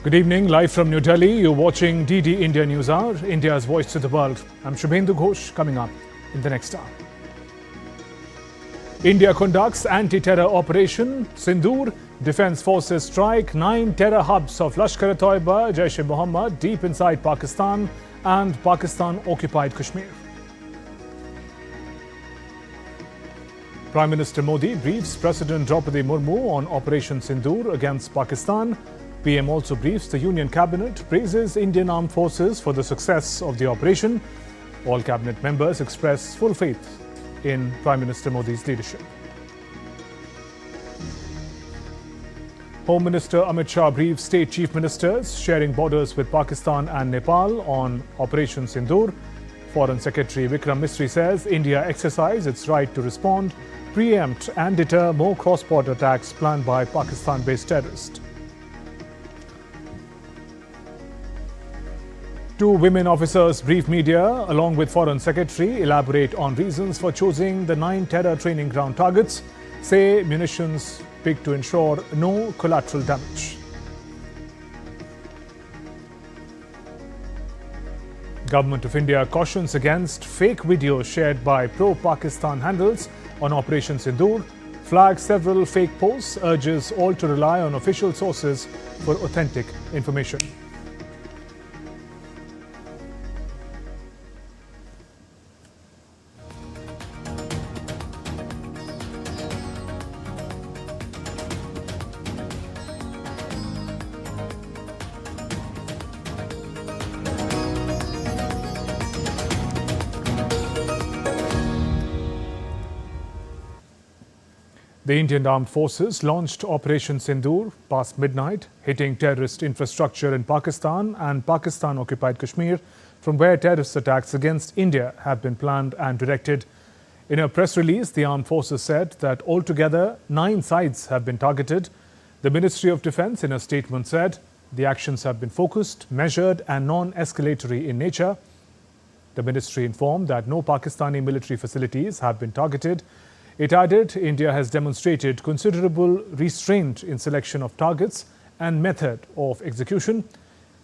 Good evening, live from New Delhi. You're watching DD India Newshour, India's voice to the world. I'm Shubhendu Ghosh, coming up in the next hour. India conducts anti-terror operation Sindoor. Defence forces strike 9 terror hubs of Lashkar-e-Toiba, Jaish-e-Mohammed deep inside Pakistan and Pakistan-occupied Kashmir. Prime Minister Modi briefs President Draupadi Murmu on Operation Sindoor against Pakistan. PM also briefs the Union Cabinet, praises Indian Armed Forces for the success of the operation. All Cabinet members express full faith in Prime Minister Modi's leadership. Home Minister Amit Shah briefs state chief ministers sharing borders with Pakistan and Nepal on Operation Sindoor. Foreign Secretary Vikram Misri says India exercised its right to respond, preempt and deter more cross-border attacks planned by Pakistan-based terrorists. 2 women officers brief media along with Foreign Secretary, elaborate on reasons for choosing the 9 terror training ground targets, say munitions picked to ensure no collateral damage. Government of India cautions against fake videos shared by pro-Pakistan handles on Operation Sindoor, flags several fake posts, urges all to rely on official sources for authentic information. The Indian Armed Forces launched Operation Sindoor past midnight, hitting terrorist infrastructure in Pakistan and Pakistan-occupied Kashmir, from where terrorist attacks against India have been planned and directed. In a press release, the Armed Forces said that altogether 9 sites have been targeted. The Ministry of Defence, in a statement, said the actions have been focused, measured and non-escalatory in nature. The ministry informed that no Pakistani military facilities have been targeted. It added, India has demonstrated considerable restraint in selection of targets and method of execution.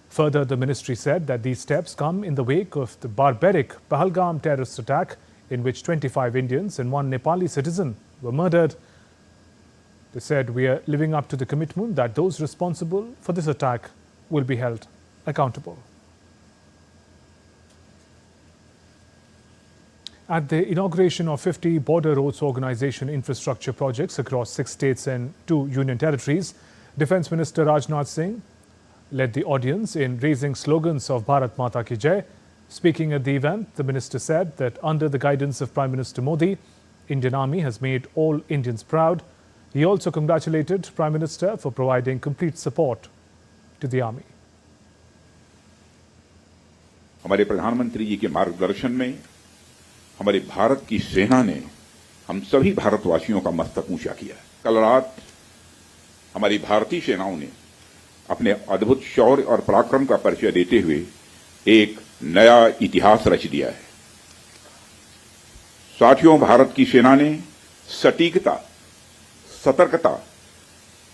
Further, the ministry said that these steps come in the wake of the barbaric Pahalgam terrorist attack in which 25 Indians and 1 Nepali citizen were murdered. They said, we are living up to the commitment that those responsible for this attack will be held accountable. At the inauguration of 50 Border Roads Organisation infrastructure projects across 6 states and 2 union territories, Defence Minister Rajnath Singh led the audience in raising slogans of Bharat Mata Ki Jai. Speaking at the event, the minister said that under the guidance of Prime Minister Modi, Indian Army has made all Indians proud. He also congratulated Prime Minister for providing complete support to the army. हमारे प्रधानमंत्री जी के मार्गदर्शन में हमारे भारत की सेना ने हम सभी भारतवासियों का मस्तक ऊंचा किया है। कल रात हमारी भारतीय सेनाओं ने अपने अद्भुत शौर्य और पराक्रम का परिचय देते हुए एक नया इतिहास रच दिया है। साथियों, भारत की सेना ने सटीकता, सतर्कता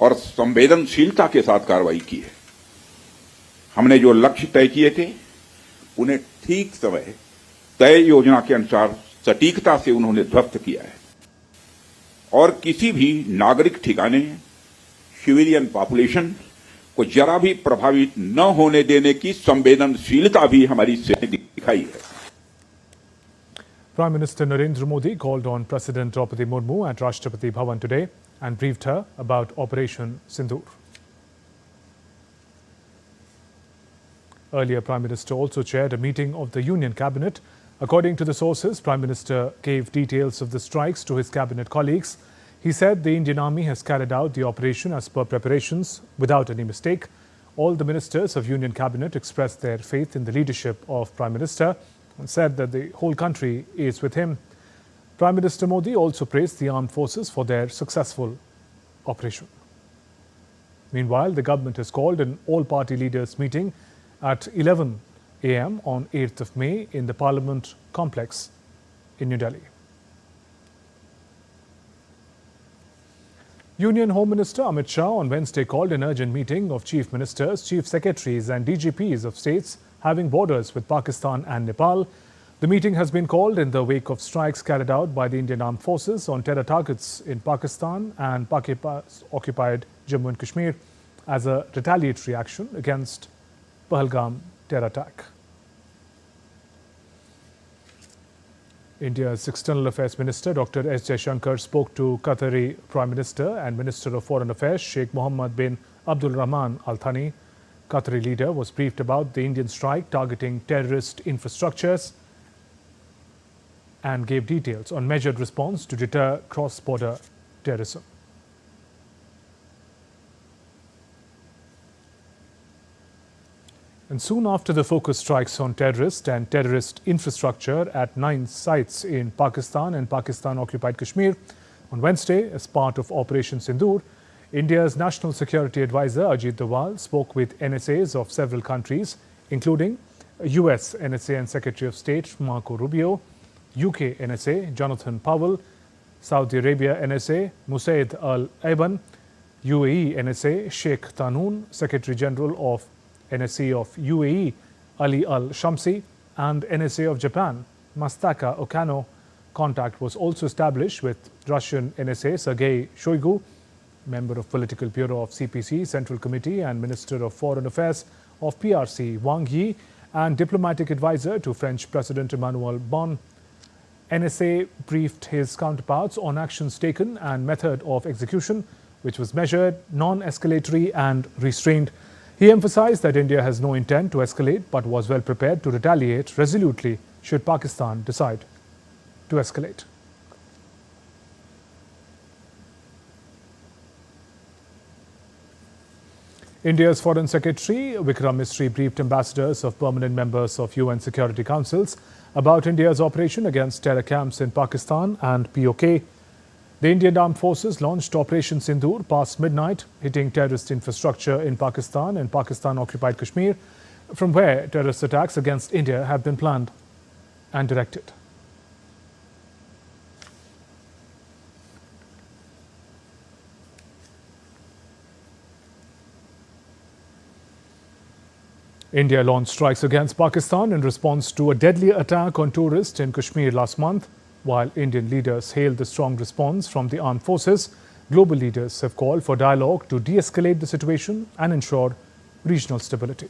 और संवेदनशीलता के साथ कार्रवाई की है। हमने जो लक्ष्य तय किए थे उन्हें ठीक समय तय योजना के अनुसार सटीकता से उन्होंने ध्वस्त किया है और किसी भी नागरिक ठिकाने, सिविलियन पॉपुलेशन को जरा भी प्रभावित न होने देने की संवेदनशीलता भी हमारी सेना ने दिखाई है। Prime Minister Narendra Modi called on President Draupadi Murmu at Rashtrapati Bhavan today and briefed her about Operation Sindoor. Earlier, Prime Minister also chaired a meeting of the Union Cabinet. According to the sources, Prime Minister gave details of the strikes to his cabinet colleagues. He said the Indian Army has carried out the operation as per preparations without any mistake. All the ministers of Union Cabinet expressed their faith in the leadership of Prime Minister and said that the whole country is with him. Prime Minister Modi also praised the armed forces for their successful operation. Meanwhile, the government has called an all-party leaders meeting at 11 a.m. on 8th of May in the Parliament complex in New Delhi. Union Home Minister Amit Shah on Wednesday called an urgent meeting of chief ministers, chief secretaries and DGPs of states having borders with Pakistan and Nepal. The meeting has been called in the wake of strikes carried out by the Indian Armed Forces on terror targets in Pakistan and occupied Jammu and Kashmir as a retaliatory action against Pahalgam terror attack. India's External Affairs Minister Dr. S. Jaishankar spoke to Qatari Prime Minister and Minister of Foreign Affairs Sheikh Mohammed bin Abdul Rahman Al Thani. Qatari leader was briefed about the Indian strike targeting terrorist infrastructures and gave details on measured response to deter cross-border terrorism. And soon after the focus strikes on terrorist and terrorist infrastructure at 9 sites in Pakistan and Pakistan-occupied Kashmir, on Wednesday, as part of Operation Sindoor, India's National Security Advisor Ajit Doval spoke with NSAs of several countries, including US NSA and Secretary of State Marco Rubio, UK NSA Jonathan Powell, Saudi Arabia NSA Musaid Al-Aiban, UAE NSA Sheikh Tanoon, Secretary General of NSA of UAE Ali Al-Shamsi, and NSA of Japan Mastaka Okano. Contact was also established with Russian NSA Sergei Shoigu, member of Political Bureau of CPC Central Committee and Minister of Foreign Affairs of PRC Wang Yi, and diplomatic advisor to French President Emmanuel Bon. NSA briefed his counterparts on actions taken and method of execution, which was measured, non-escalatory and restrained. He emphasized that India has no intent to escalate but was well prepared to retaliate resolutely should Pakistan decide to escalate. India's Foreign Secretary Vikram Misri briefed ambassadors of permanent members of UN Security Councils about India's operation against terror camps in Pakistan and POK. The Indian Armed Forces launched Operation Sindoor past midnight, hitting terrorist infrastructure in Pakistan and Pakistan-occupied Kashmir, from where terrorist attacks against India have been planned and directed. India launched strikes against Pakistan in response to a deadly attack on tourists in Kashmir last month. While Indian leaders hailed the strong response from the armed forces, global leaders have called for dialogue to de-escalate the situation and ensure regional stability.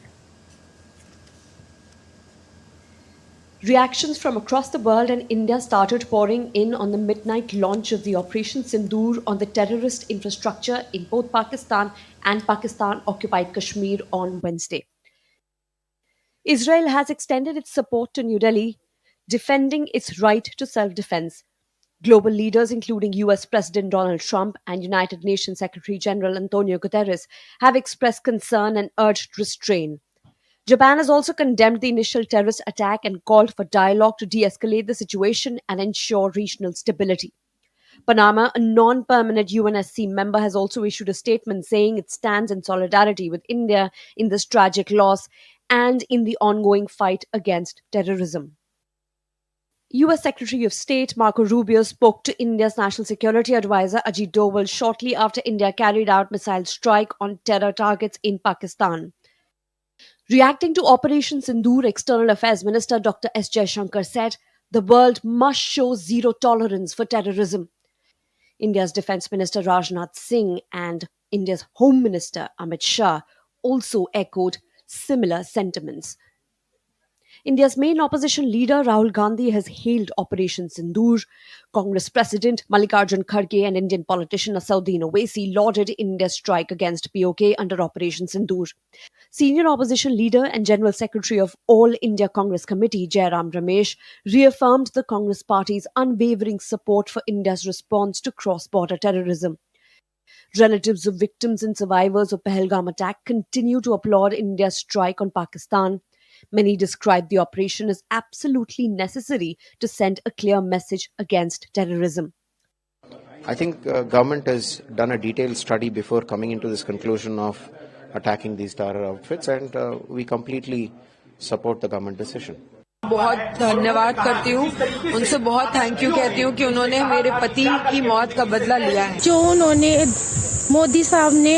Reactions from across the world and India started pouring in on the midnight launch of the Operation Sindoor on the terrorist infrastructure in both Pakistan and Pakistan-occupied Kashmir on Wednesday. Israel has extended its support to New Delhi, defending its right to self-defense. Global leaders, including US President Donald Trump and United Nations Secretary General Antonio Guterres, have expressed concern and urged restraint. Japan has also condemned the initial terrorist attack and called for dialogue to de-escalate the situation and ensure regional stability. Panama, a non-permanent UNSC member, has also issued a statement saying it stands in solidarity with India in this tragic loss and in the ongoing fight against terrorism. US Secretary of State Marco Rubio spoke to India's National Security Advisor Ajit Doval shortly after India carried out missile strike on terror targets in Pakistan. Reacting to Operation Sindoor, External Affairs Minister Dr. S. Jaishankar said, "The world must show zero tolerance for terrorism." India's Defence Minister Rajnath Singh and India's Home Minister Amit Shah also echoed similar sentiments. India's main opposition leader Rahul Gandhi has hailed Operation Sindoor. Congress President Mallikarjun Kharge and Indian politician Asauddin Owaisi lauded India's strike against POK under Operation Sindoor. Senior opposition leader and General Secretary of All India Congress Committee Jairam Ramesh reaffirmed the Congress Party's unwavering support for India's response to cross-border terrorism. Relatives of victims and survivors of Pahalgam attack continue to applaud India's strike on Pakistan. Many describe the operation as absolutely necessary to send a clear message against terrorism. I think government has done a detailed study before coming into this conclusion of attacking these terror outfits, and we completely support the government decision. बहुत धन्यवाद करती हूँ, उनसे बहुत thank you कहती हूँ कि उन्होंने मेरे पति की मौत का बदला लिया है। जो उन्होंने मोदी साहब ने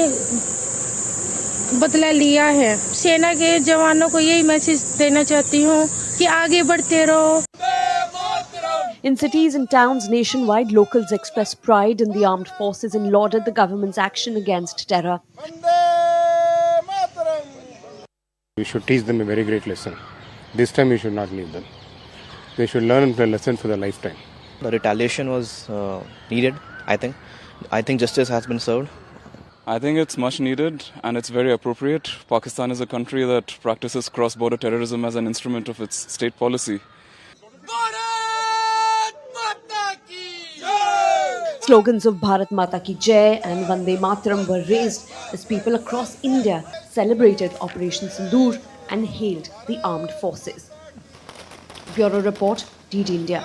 बदला लिया है, सेना के जवानों को यही मैसेज देना चाहती हूँ कि आगे बढ़ते रहो। In cities and towns nationwide, locals expressed pride in the armed forces and lauded the government's action against terror. We should teach them a very great lesson. This time we should not leave them. They should learn the lesson for their lifetime. The retaliation was needed, I think. I think justice has been served. I think it's much needed and it's very appropriate. Pakistan is a country that practices cross-border terrorism as an instrument of its state policy. Slogans of Bharat Mata Ki Jai and Vande Mataram were raised as people across India celebrated Operation Sindoor and hailed the armed forces. Bureau Report, DD India.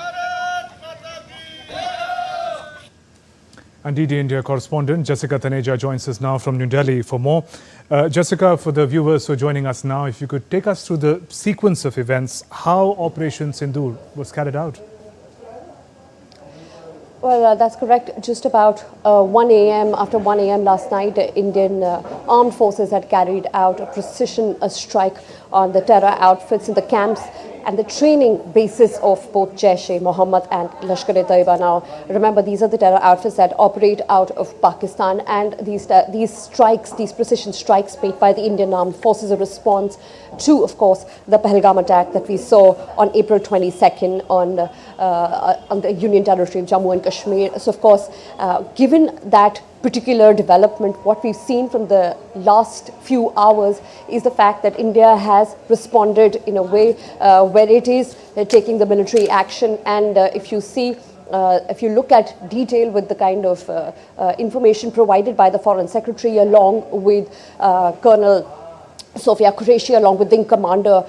And DD India correspondent Jessica Taneja joins us now from New Delhi for more. Jessica, for the viewers who are joining us now, if you could take us through the sequence of events, how Operation Sindoor was carried out. Well, that's correct. Just about 1 a.m. After 1 a.m. last night, Indian armed forces had carried out a precision strike on the terror outfits in the camps and the training basis of both Jaish-e-Mohammed and Lashkar-e-Taiba. Now, remember, these are the terror outfits that operate out of Pakistan, and these strikes, these precision strikes made by the Indian armed forces, a response to, of course, the Pahalgam attack that we saw on April 22nd on the Union Territory of Jammu and Kashmir. So, of course, given that particular development, what we've seen from the last few hours is the fact that India has responded in a way where it is taking the military action. And if you look at detail with the kind of information provided by the Foreign Secretary along with Colonel Sophia Qureshi, along with Wing Commander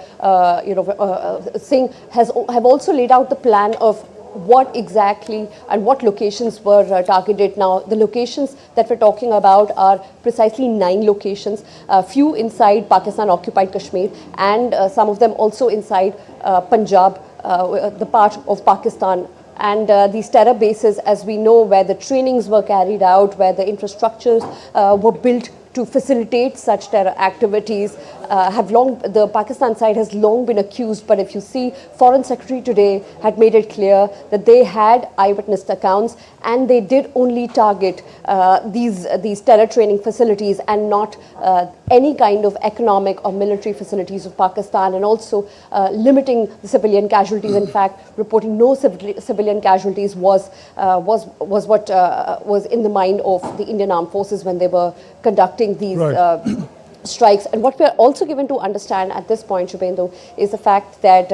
Singh, have also laid out the plan of what exactly and what locations were targeted. Now, the locations that we're talking about are precisely 9 locations, few inside Pakistan-occupied Kashmir, and some of them also inside Punjab, the part of Pakistan. And these terror bases, as we know, where the trainings were carried out, where the infrastructures were built to facilitate such terror activities, the Pakistan side has long been accused. But if you see, Foreign Secretary today had made it clear that they had eyewitness accounts and they did only target these terror training facilities and not any kind of economic or military facilities of Pakistan, and also limiting the civilian casualties. In fact, reporting no civilian casualties was what was in the mind of the Indian Armed Forces when they were conducting these strikes. And what we are also given to understand at this point, Shubhendu, is the fact that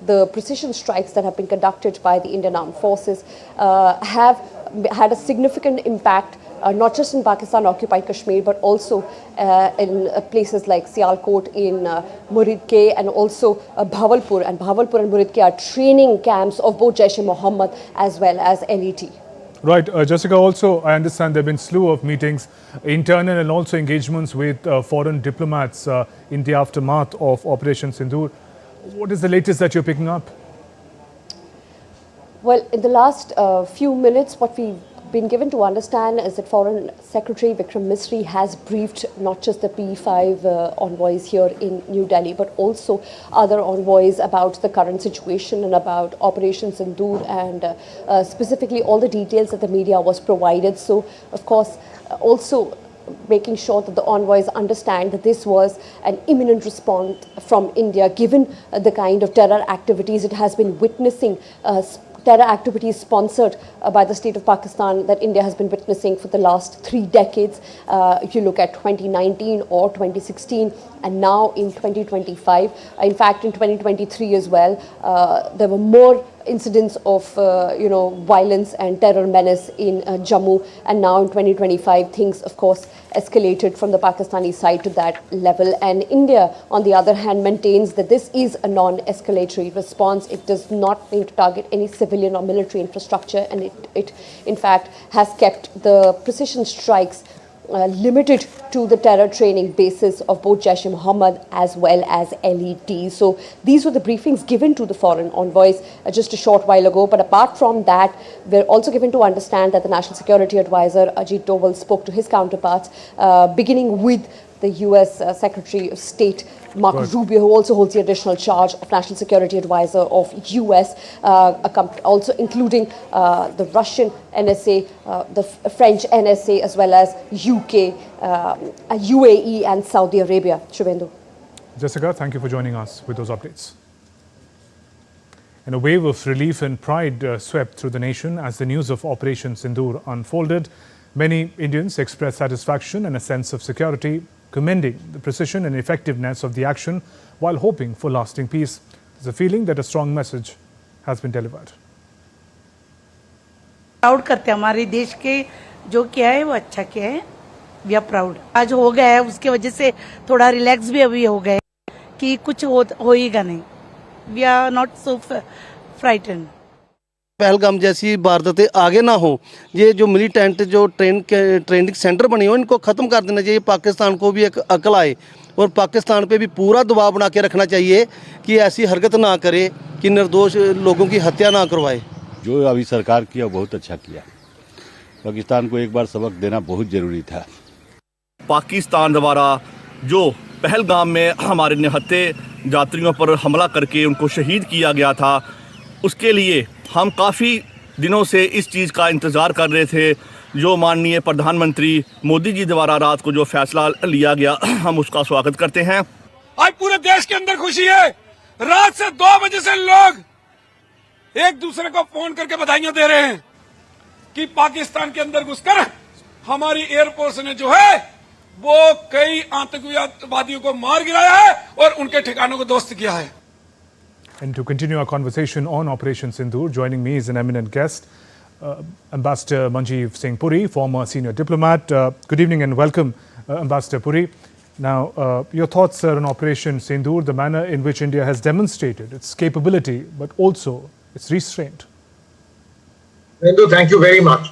the precision strikes that have been conducted by the Indian Armed Forces have had a significant impact, not just in Pakistan-occupied Kashmir, but also in places like Sialkot, in Muridke, and also Bhavalpur. And Bhavalpur and Muridke are training camps of both Jaish-e-Mohammed as well as LET. Right. Jessica, also, I understand there have been slew of meetings, internal and also engagements with foreign diplomats in the aftermath of Operation Sindoor. What is the latest that you're picking up? Well, in the last few minutes, what we've been given to understand is that Foreign Secretary Vikram Misri has briefed not just the P5 envoys here in New Delhi, but also other envoys about the current situation and about Operation Sindoor, and specifically all the details that the media was provided. So, of course, also making sure that the envoys understand that this was an imminent response from India, given the kind of terror activities it has been witnessing, terror activities sponsored by the state of Pakistan that India has been witnessing for the last 3 decades. If you look at 2019 or 2016 and now in 2025, in fact in 2023 as well, there were more incidents of violence and terror menace in Jammu, and now in 2025 things of course escalated from the Pakistani side to that level. And India, on the other hand, maintains that this is a non-escalatory response. It does not need to target any civilian or military infrastructure, and it in fact has kept the precision strikes limited to the terror training bases of both Jaish-e-Mohammed as well as LET. So these were the briefings given to the foreign envoys just a short while ago. But apart from that, we're also given to understand that the National Security Advisor Ajit Doval spoke to his counterparts, beginning with the US Secretary of State Marco Rubio, who also holds the additional charge of National Security Advisor of US, also including the Russian NSA, the French NSA, as well as UK, UAE and Saudi Arabia. Shubhendu. Jessica, thank you for joining us with those updates. And a wave of relief and pride swept through the nation as the news of Operation Sindoor unfolded. Many Indians expressed satisfaction and a sense of security, commending the precision and effectiveness of the action while hoping for lasting peace. There's a feeling that a strong message has been delivered. Proud करते हैं हमारे देश के जो किया है वो अच्छा किया है. We are proud. आज हो गया है उसके वजह से थोड़ा रिलैक्स भी अभी हो गए कि कुछ होएगा नहीं. We are not so frightened. Pahalgam जैसी वारदातें आगे ना हो, ये जो मिलिटेंट जो ट्रेनिंग सेंटर बने हो इनको ख़त्म कर देना चाहिए. पाकिस्तान को भी एक अकल आए और पाकिस्तान पे भी पूरा दबाव बना के रखना चाहिए कि ऐसी हरकत ना करे कि निर्दोष लोगों की हत्या ना करवाए. जो अभी सरकार किया बहुत अच्छा किया. पाकिस्तान को एक बार सबक देना बहुत ज़रूरी था. पाकिस्तान द्वारा जो पहलगाम में हमारे निहत्थे यात्रियों पर हमला करके उनको शहीद किया गया था, उसके लिए हम काफ़ी दिनों से इस चीज़ का इंतज़ार कर रहे थे. जो माननीय प्रधानमंत्री मोदी जी द्वारा रात को जो फैसला लिया गया, हम उसका स्वागत करते हैं. आज पूरे देश के अंदर खुशी है. रात से 2 बजे से लोग एक दूसरे को फोन करके बधाइयां दे रहे हैं कि पाकिस्तान के अंदर घुसकर हमारी एयरफोर्स ने जो है वो कई आतंकवादियों को मार गिराया है और उनके ठिकानों को ध्वस्त किया है. And to continue our conversation on Operation Sindoor, joining me is an eminent guest, Ambassador Manjeev Singh Puri, former senior diplomat. Good evening and welcome, Ambassador Puri. Now, your thoughts, sir, on Operation Sindoor, the manner in which India has demonstrated its capability, but also its restraint. Hindu, thank you very much.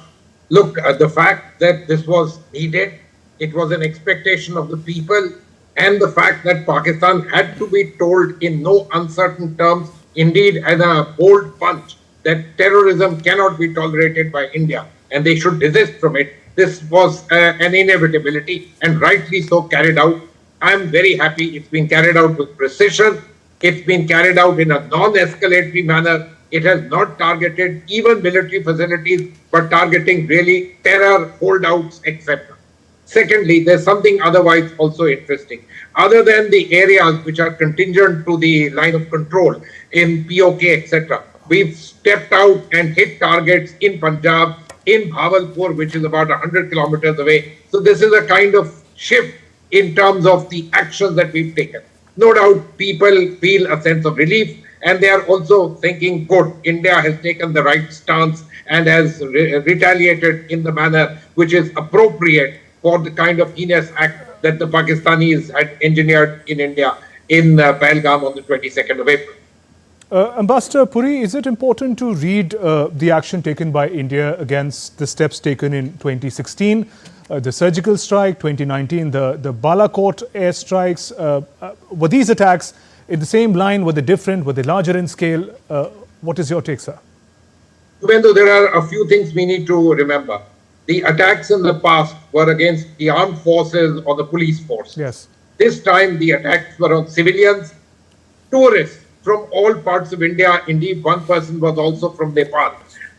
Look, the fact that this was needed, it was an expectation of the people, and the fact that Pakistan had to be told in no uncertain terms, indeed as a bold punch, that terrorism cannot be tolerated by India and they should desist from it. This was an inevitability and rightly so carried out. I am very happy it's been carried out with precision. It's been carried out in a non-escalatory manner. It has not targeted even military facilities, but targeting really terror holdouts, etc. Secondly, there's something otherwise also interesting. Other than the areas which are contingent to the line of control in POK, etc., we've stepped out and hit targets in Punjab, in Bhavalpur, which is about 100 kilometers away. So this is a kind of shift in terms of the actions that we've taken. No doubt people feel a sense of relief, and they are also thinking, good, India has taken the right stance and has retaliated in the manner which is appropriate for the kind of heinous act that the Pakistanis had engineered in India in Pahalgam on the 22nd of April. Ambassador Puri, is it important to read the action taken by India against the steps taken in 2016, the surgical strike, 2019, the Balakot airstrikes? Were these attacks in the same line? Were they different? Were they larger in scale? What is your take, sir? Subhendu, there are a few things we need to remember. The attacks in the past were against the armed forces or the police force. Yes. This time the attacks were on civilians, tourists from all parts of India. Indeed, one person was also from Nepal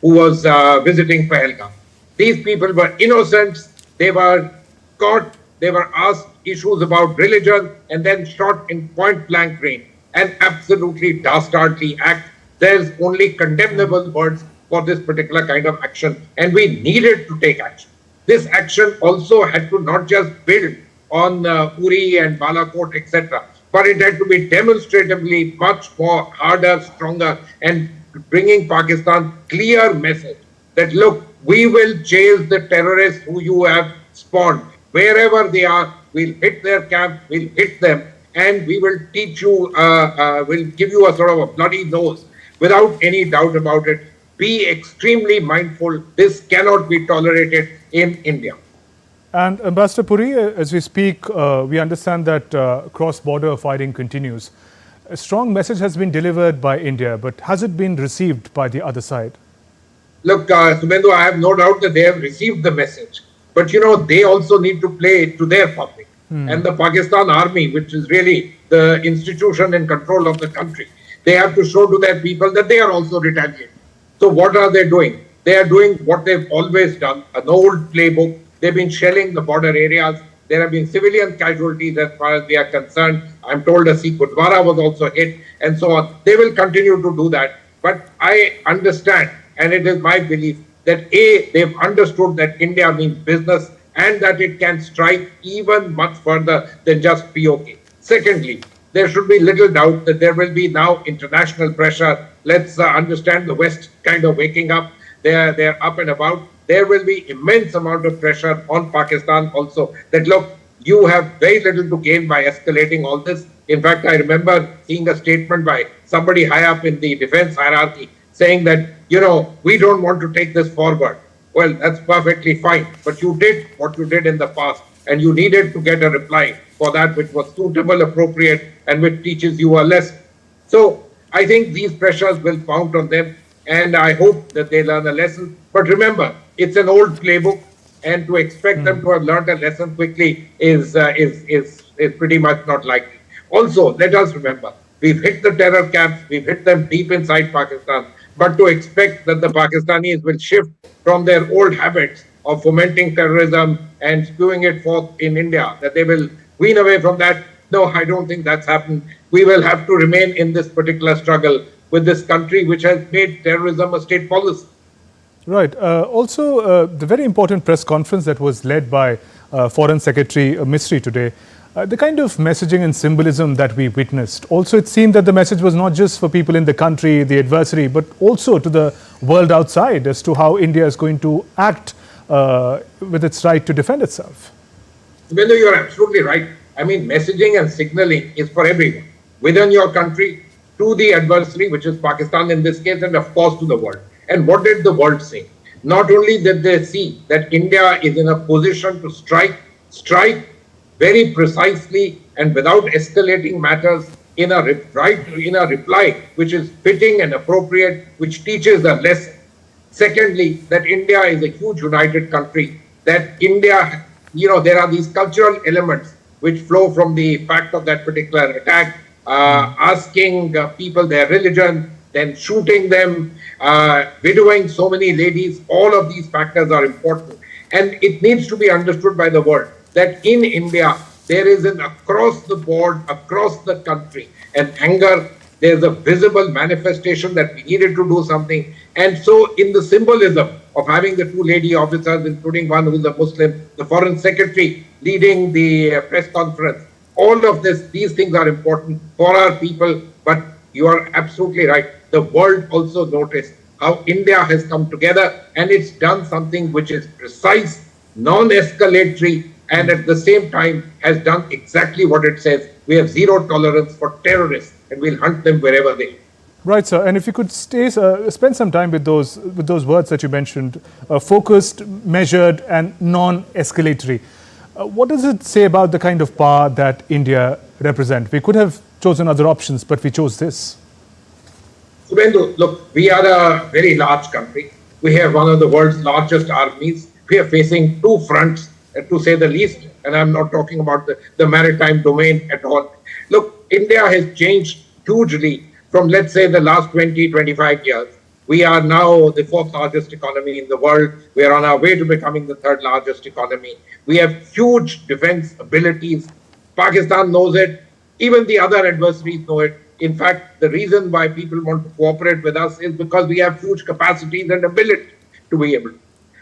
who was visiting Pahalgam. These people were innocents. They were caught. They were asked issues about religion and then shot in point blank range. An absolutely dastardly act. There's only condemnable words for this particular kind of action, and we needed to take action. This action also had to not just build on Uri and Balakot, etc., but it had to be demonstratively much more harder, stronger, and bringing Pakistan clear message that, look, we will chase the terrorists who you have spawned. Wherever they are, we'll hit their camp, we'll hit them, and we will teach you, we'll give you a sort of a bloody nose without any doubt about it. Be extremely mindful. This cannot be tolerated in India. And Ambassador Puri, as we speak, we understand that cross-border fighting continues. A strong message has been delivered by India, but has it been received by the other side? Look, Subhendu, I have no doubt that they have received the message. But, they also need to play to their public. And the Pakistan army, which is really the institution in control of the country, they have to show to their people that they are also retaliating. So what are they doing? They are doing what they've always done, an old playbook. They've been shelling the border areas. There have been civilian casualties as far as we are concerned. I'm told a Sikh Gurdwara was also hit and so on. They will continue to do that. But I understand, and it is my belief, that A, they've understood that India means business and that it can strike even much further than just POK. Secondly, there should be little doubt that there will be now international pressure. Let's understand the West kind of waking up. They're up and about. There will be immense amount of pressure on Pakistan also that, look, you have very little to gain by escalating all this. In fact, I remember seeing a statement by somebody high up in the defense hierarchy saying that, we don't want to take this forward. Well, that's perfectly fine. But you did what you did in the past, and you needed to get a reply for that which was suitable, appropriate, and which teaches you a lesson. So I think these pressures will mount on them, and I hope that they learn a lesson. But remember, it's an old playbook, and to expect them to have learned a lesson quickly is pretty much not likely. Also, let us remember, we've hit the terror camps, we've hit them deep inside Pakistan, but to expect that the Pakistanis will shift from their old habits of fomenting terrorism and spewing it forth in India, that they will wean away from that, no, I don't think that's happened. We will have to remain in this particular struggle with this country which has made terrorism a state policy. Right. Also, the very important press conference that was led by Foreign Secretary Misri today, the kind of messaging and symbolism that we witnessed. Also, it seemed that the message was not just for people in the country, the adversary, but also to the world outside as to how India is going to act with its right to defend itself. Subhendu, you're absolutely right. I mean, messaging and signaling is for everyone, within your country, to the adversary, which is Pakistan in this case, and of course to the world. And what did the world say? Not only did they see that India is in a position to strike very precisely and without escalating matters in a reply which is fitting and appropriate, which teaches a lesson. Secondly, that India is a huge united country, that India, there are these cultural elements which flow from the fact of that particular attack, asking people their religion, then shooting them, widowing so many ladies. All of these factors are important. And it needs to be understood by the world that in India, there is an across the board, across the country, an anger. There's a visible manifestation that we needed to do something. And so in the symbolism of having the two lady officers, including one who's a Muslim, the foreign secretary leading the press conference, all of these things are important for our people. But you are absolutely right. The world also noticed how India has come together and it's done something which is precise, non-escalatory, and at the same time has done exactly what it says. We have zero tolerance for terrorists and we'll hunt them wherever they are. Right, sir. And if you could spend some time with those words that you mentioned, focused, measured and non-escalatory. What does it say about the kind of power that India represents? We could have chosen other options, but we chose this. Subhendu, look, we are a very large country. We have one of the world's largest armies. We are facing two fronts, to say the least, and I'm not talking about the maritime domain at all. Look, India has changed hugely from, let's say, the last 20, 25 years. We are now the fourth largest economy in the world. We are on our way to becoming the third largest economy. We have huge defense abilities. Pakistan knows it. Even the other adversaries know it. In fact, the reason why people want to cooperate with us is because we have huge capacities and ability to be able to.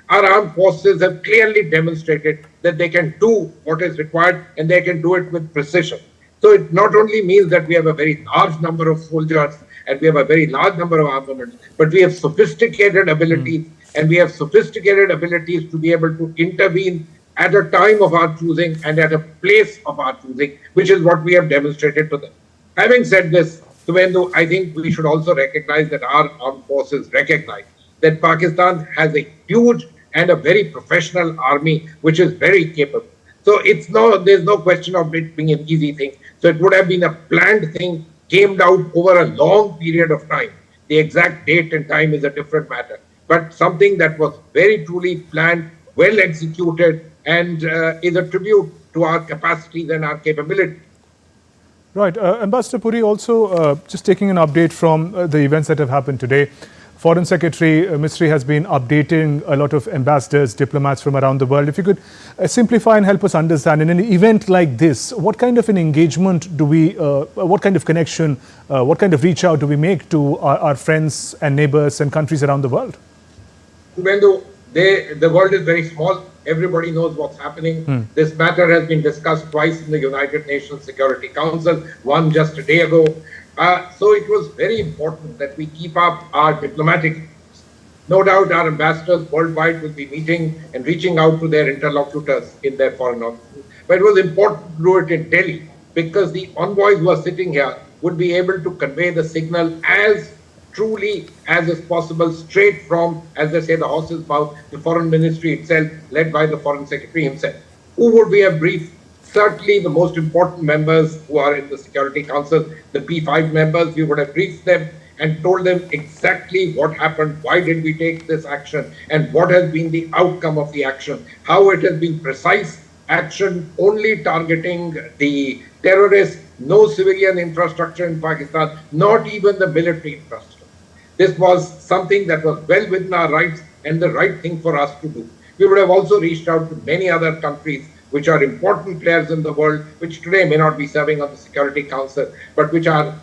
Our armed forces have clearly demonstrated that they can do what is required and they can do it with precision. So it not only means that we have a very large number of soldiers and we have a very large number of armaments, but we have sophisticated abilities and we have sophisticated abilities to be able to intervene at a time of our choosing and at a place of our choosing, which is what we have demonstrated to them. Having said this, Subhendu, I think we should also recognize that our armed forces recognize that Pakistan has a huge and a very professional army, which is very capable. So there's no question of it being an easy thing. So it would have been a planned thing, came out over a long period of time. The exact date and time is a different matter, but something that was very truly planned, well executed, and is a tribute to our capacities and our capability. Right. Ambassador Puri, also just taking an update from the events that have happened today. Foreign Secretary Misri has been updating a lot of ambassadors, diplomats from around the world. If you could simplify and help us understand, in an event like this, what kind of an engagement do we, what kind of connection, what kind of reach out do we make to our friends and neighbors and countries around the world? The world is very small. Everybody knows what's happening. This matter has been discussed twice in the United Nations Security Council, one just a day ago. So it was very important that we keep up our diplomatic efforts. No doubt our ambassadors worldwide will be meeting and reaching out to their interlocutors in their foreign offices. But it was important to do it in Delhi because the envoys who are sitting here would be able to convey the signal as truly as is possible, straight from, as they say, the horse's mouth, the foreign ministry itself, led by the foreign secretary himself. Who would we have briefed? Certainly the most important members who are in the Security Council, the P5 members, we would have briefed them and told them exactly what happened, why did we take this action, and what has been the outcome of the action, how it has been precise action, only targeting the terrorists, no civilian infrastructure in Pakistan, not even the military infrastructure. This was something that was well within our rights and the right thing for us to do. We would have also reached out to many other countries which are important players in the world, which today may not be serving on the Security Council, but which are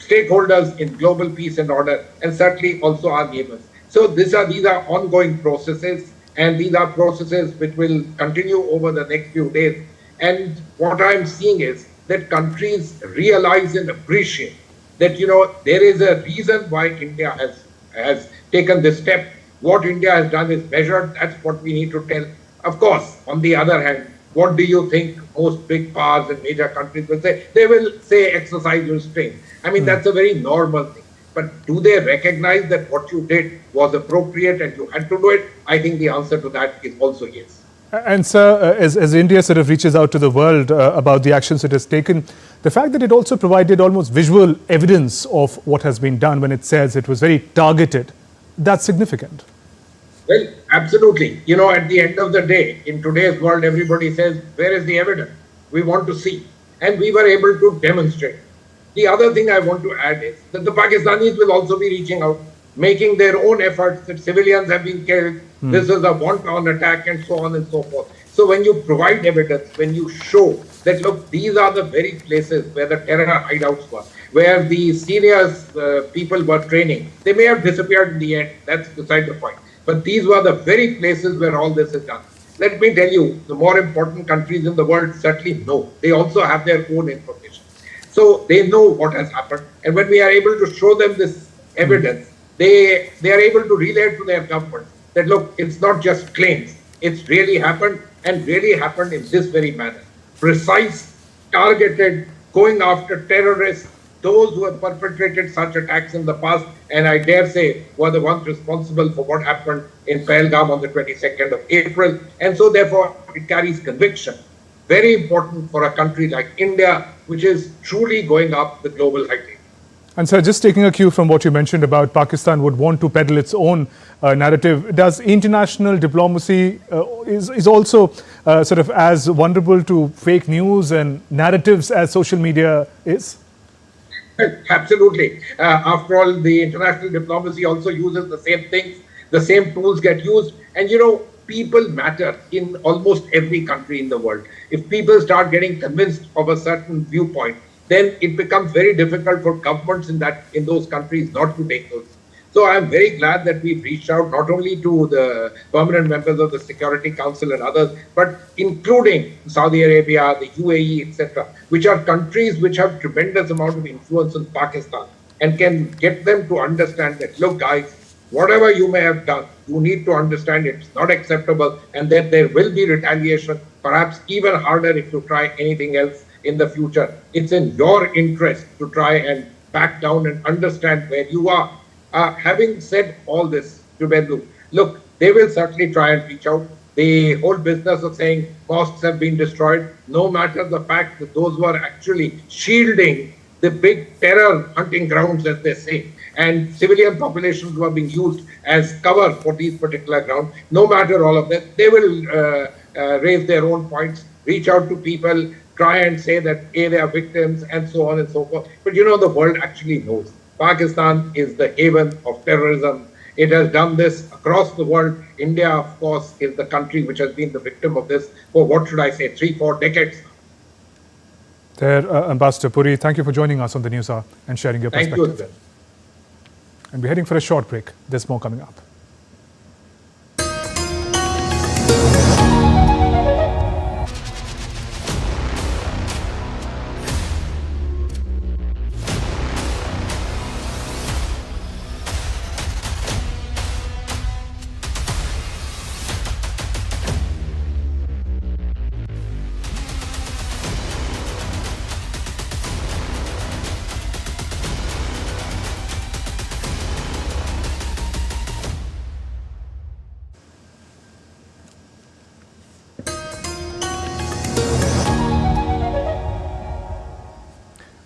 stakeholders in global peace and order, and certainly also our neighbors. So these are ongoing processes, and these are processes which will continue over the next few days. And what I'm seeing is that countries realize and appreciate that, there is a reason why India has taken this step. What India has done is measured. That's what we need to tell. Of course, on the other hand, what do you think most big powers and major countries will say? They will say exercise restraint. I mean, that's a very normal thing. But do they recognize that what you did was appropriate and you had to do it? I think the answer to that is also yes. And sir, as India sort of reaches out to the world about the actions it has taken, the fact that it also provided almost visual evidence of what has been done when it says it was very targeted, that's significant. Well, absolutely. At the end of the day, in today's world, everybody says, where is the evidence? We want to see. And we were able to demonstrate. The other thing I want to add is that the Pakistanis will also be reaching out, making their own efforts that civilians have been killed. This is a wanton attack and so on and so forth. So when you provide evidence, when you show that, look, these are the very places where the terror hideouts were, where the serious people were training, they may have disappeared in the end. That's beside the point. But these were the very places where all this is done. Let me tell you, the more important countries in the world certainly know. They also have their own information. So they know what has happened. And when we are able to show them this evidence, they are able to relay it to their governments that, look, it's not just claims. It's really happened, and really happened in this very manner. Precise, targeted, going after terrorists, those who have perpetrated such attacks in the past, and I dare say were the ones responsible for what happened in Pahalgam on the 22nd of April. And so therefore it carries conviction. Very important for a country like India, which is truly going up the global high table. And sir, just taking a cue from what you mentioned about Pakistan would want to peddle its own narrative, does international diplomacy is also sort of as vulnerable to fake news and narratives as social media is? Absolutely. After all, the international diplomacy also uses the same things, the same tools get used. And people matter in almost every country in the world. If people start getting convinced of a certain viewpoint, then it becomes very difficult for governments in those countries not to take those. So I'm very glad that we've reached out not only to the permanent members of the Security Council and others, but including Saudi Arabia, the UAE, etc., which are countries which have tremendous amount of influence in Pakistan, and can get them to understand that, look, guys, whatever you may have done, you need to understand it's not acceptable, and that there will be retaliation, perhaps even harder if you try anything else in the future. It's in your interest to try and back down and understand where you are. Having said all this, Shubhendu, look, they will certainly try and reach out. The whole business of saying mosques have been destroyed, no matter the fact that those were actually shielding the big terror hunting grounds, as they say, and civilian populations were being used as cover for these particular grounds. No matter all of that, they will raise their own points, reach out to people, try and say that they are victims, and so on and so forth. But you know, the world actually knows. Pakistan is the haven of terrorism. It has done this across the world. India, of course, is the country which has been the victim of this for, what should I say, 3-4 decades. There, Ambassador Puri, thank you for joining us on the News Hour and sharing your perspective. Thank you. And we're heading for a short break. There's more coming up.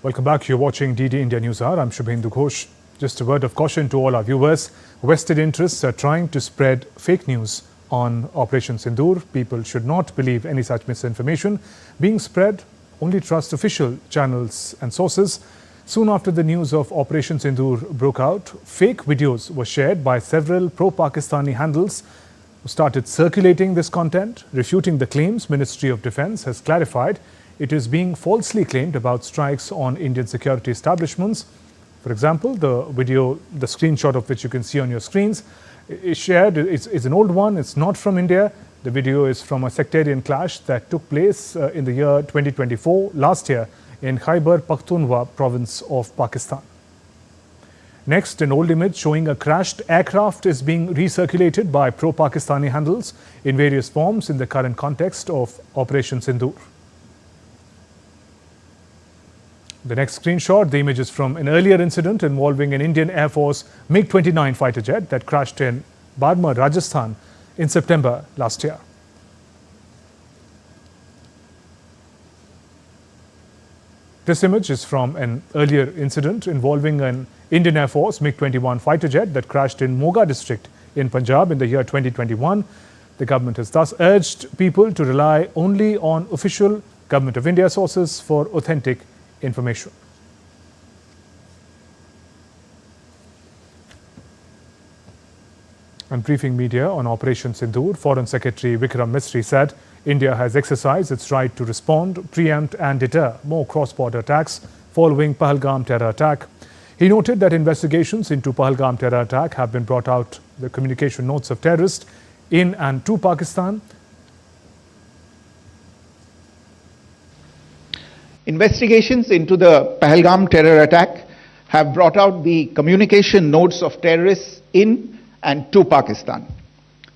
Welcome back. You're watching DD India Newshour. I'm Shubhendu Ghosh. Just a word of caution to all our viewers. Vested interests are trying to spread fake news on Operation Sindoor. People should not believe any such misinformation being spread. Only trust official channels and sources. Soon after the news of Operation Sindoor broke out, fake videos were shared by several pro-Pakistani handles who started circulating this content, refuting the claims. Ministry of Defence has clarified it is being falsely claimed about strikes on Indian security establishments. For example, the video, the screenshot of which you can see on your screens, is shared. It's an old one. It's not from India. The video is from a sectarian clash that took place in the year 2024, last year, in Khyber Pakhtunkhwa province of Pakistan. Next, an old image showing a crashed aircraft is being recirculated by pro-Pakistani handles in various forms in the current context of Operation Sindoor. The next screenshot, the image is from an earlier incident involving an Indian Air Force MiG-29 fighter jet that crashed in Badma, Rajasthan in September last year. This image is from an earlier incident involving an Indian Air Force MiG-21 fighter jet that crashed in Moga district in Punjab in the year 2021. The government has thus urged people to rely only on official Government of India sources for authentic information. And briefing media on Operation Sindoor, Foreign Secretary Vikram Misri said India has exercised its right to respond, preempt and deter more cross-border attacks following Pahalgam terror attack. He noted that investigations into Pahalgam terror attack have been brought out, the communication notes of terrorists in and to Pakistan. Investigations into the Pahalgam terror attack have brought out the communication notes of terrorists in and to Pakistan.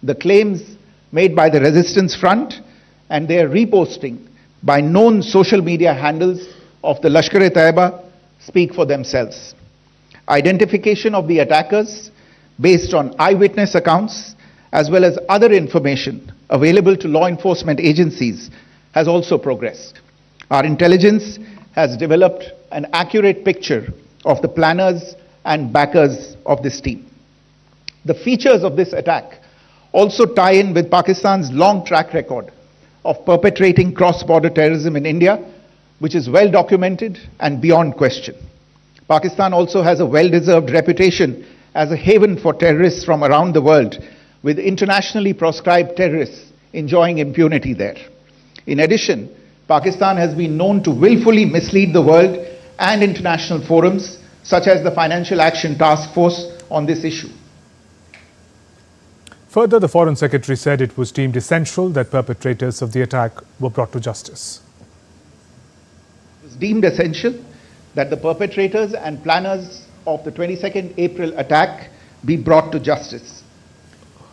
The claims made by the Resistance Front and their reposting by known social media handles of the Lashkar-e-Taiba speak for themselves. Identification of the attackers based on eyewitness accounts as well as other information available to law enforcement agencies has also progressed. Our intelligence has developed an accurate picture of the planners and backers of this team. The features of this attack also tie in with Pakistan's long track record of perpetrating cross-border terrorism in India, which is well documented and beyond question. Pakistan also has a well-deserved reputation as a haven for terrorists from around the world, with internationally proscribed terrorists enjoying impunity there. In addition, Pakistan has been known to willfully mislead the world and international forums, such as the Financial Action Task Force, on this issue. Further, the Foreign Secretary said it was deemed essential that perpetrators of the attack were brought to justice. It was deemed essential that the perpetrators and planners of the 22nd April attack be brought to justice.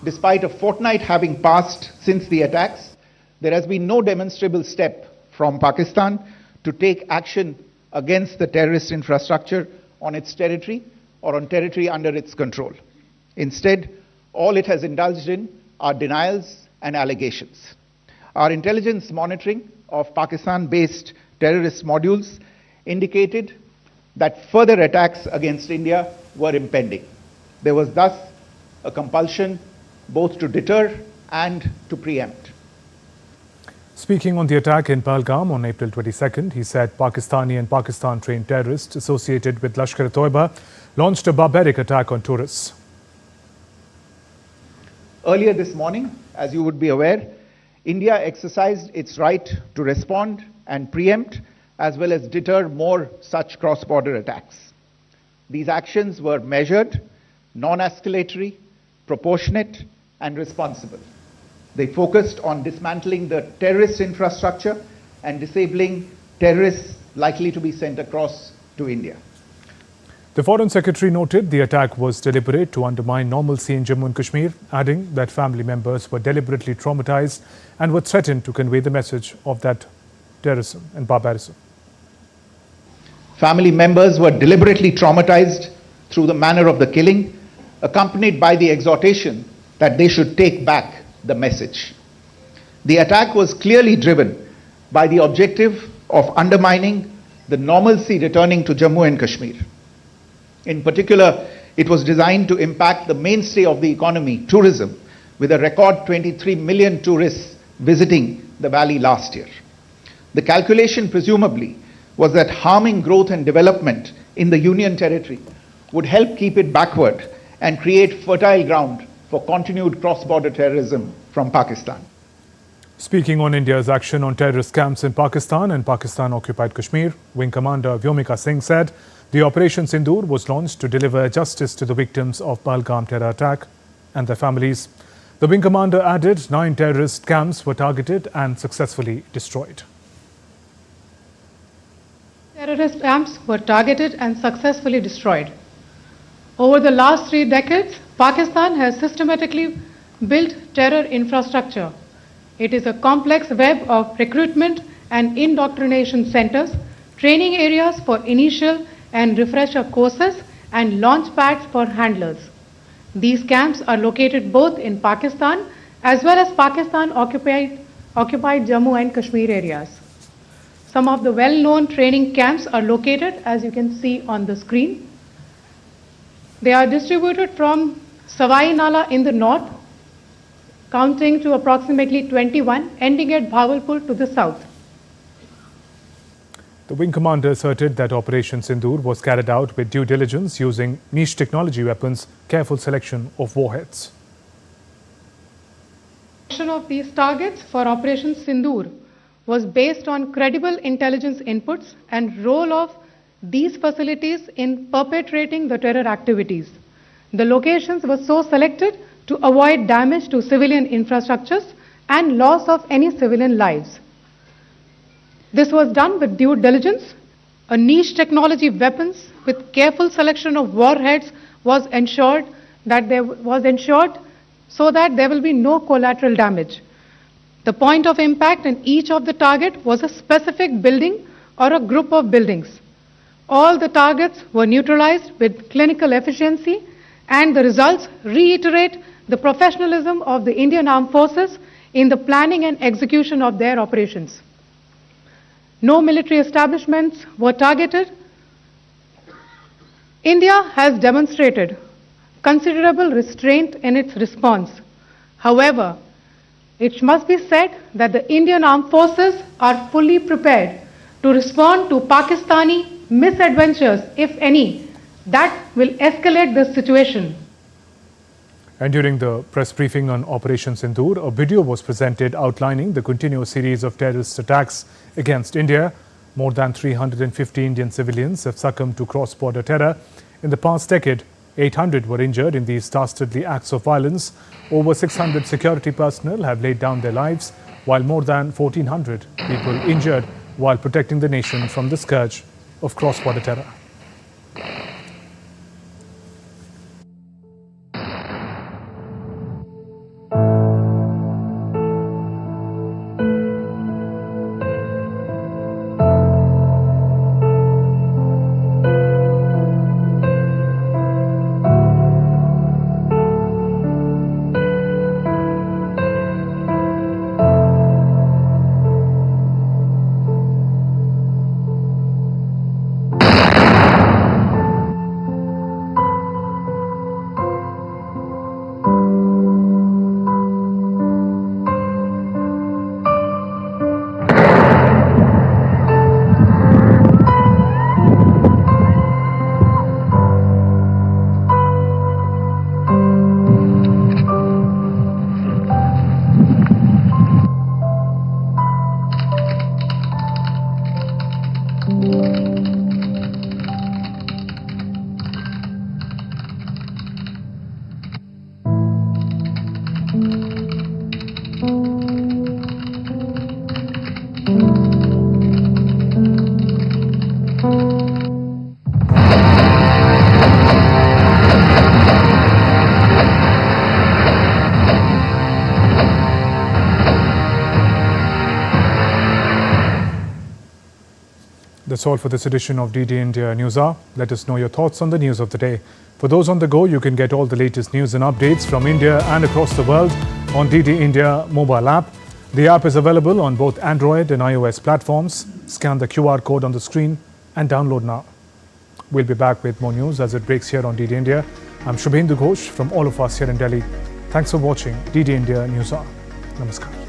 Despite a fortnight having passed since the attacks, there has been no demonstrable step from Pakistan to take action against the terrorist infrastructure on its territory or on territory under its control. Instead, All it has indulged in are denials and allegations. Our intelligence monitoring of Pakistan-based terrorist modules indicated that further attacks against India were impending. There was thus a compulsion both to deter and to preempt. Speaking on the attack in Pahalgam on April 22nd, he said Pakistani and Pakistan-trained terrorists associated with Lashkar-e-Toiba launched a barbaric attack on tourists. Earlier this morning, as you would be aware, India exercised its right to respond and preempt as well as deter more such cross-border attacks. These actions were measured, non-escalatory, proportionate, and responsible. They focused on dismantling the terrorist infrastructure and disabling terrorists likely to be sent across to India. The Foreign Secretary noted the attack was deliberate to undermine normalcy in Jammu and Kashmir, adding that family members were deliberately traumatized and were threatened to convey the message of that terrorism and barbarism. Family members were deliberately traumatized through the manner of the killing, accompanied by the exhortation that they should take back the message. The attack was clearly driven by the objective of undermining the normalcy returning to Jammu and Kashmir. In particular, it was designed to impact the mainstay of the economy, tourism, with a record 23 million tourists visiting the valley last year. The calculation presumably was that harming growth and development in the Union territory would help keep it backward and create fertile ground for continued cross-border terrorism from Pakistan. Speaking on India's action on terrorist camps in Pakistan and Pakistan-occupied Kashmir, Wing Commander Vyomika Singh said the Operation Sindoor was launched to deliver justice to the victims of Pahalgam terror attack and their families. The Wing Commander added 9 terrorist camps were targeted and successfully destroyed. Terrorist camps were targeted and successfully destroyed. Over the last 3 decades, Pakistan has systematically built terror infrastructure. It is a complex web of recruitment and indoctrination centers, training areas for initial and refresher courses, and launch pads for handlers. These camps are located both in Pakistan as well as Pakistan-occupied Jammu and Kashmir areas. Some of the well-known training camps are located, as you can see on the screen. They are distributed from Savai Nala in the north, counting to approximately 21, ending at Bhavalpur to the south. The Wing Commander asserted that Operation Sindoor was carried out with due diligence using niche technology weapons, careful selection of warheads. Selection of these targets for Operation Sindoor was based on credible intelligence inputs and role of these facilities in perpetrating the terror activities. The locations were so selected to avoid damage to civilian infrastructures and loss of any civilian lives. This was done with due diligence. A niche technology weapons with careful selection of warheads was ensured so that there will be no collateral damage. The point of impact in each of the target was a specific building or a group of buildings. All the targets were neutralized with clinical efficiency, and the results reiterate the professionalism of the Indian Armed Forces in the planning and execution of their operations. No military establishments were targeted. India has demonstrated considerable restraint in its response. However, it must be said that the Indian Armed Forces are fully prepared to respond to Pakistani misadventures, if any, that will escalate the situation. And during the press briefing on Operation Sindoor, a video was presented outlining the continuous series of terrorist attacks against India. More than 350 Indian civilians have succumbed to cross-border terror. In the past decade, 800 were injured in these dastardly acts of violence. Over 600 security personnel have laid down their lives, while more than 1,400 people injured while protecting the nation from the scourge of cross-border terror. That's all for this edition of DD India Newshour. Let us know your thoughts on the news of the day. For those on the go, you can get all the latest news and updates from India and across the world on DD India mobile app. The app is available on both Android and iOS platforms. Scan the QR code on the screen and download now. We'll be back with more news as it breaks here on DD India. I'm Shubhendu Ghosh from all of us here in Delhi. Thanks for watching DD India Newshour. Namaskar.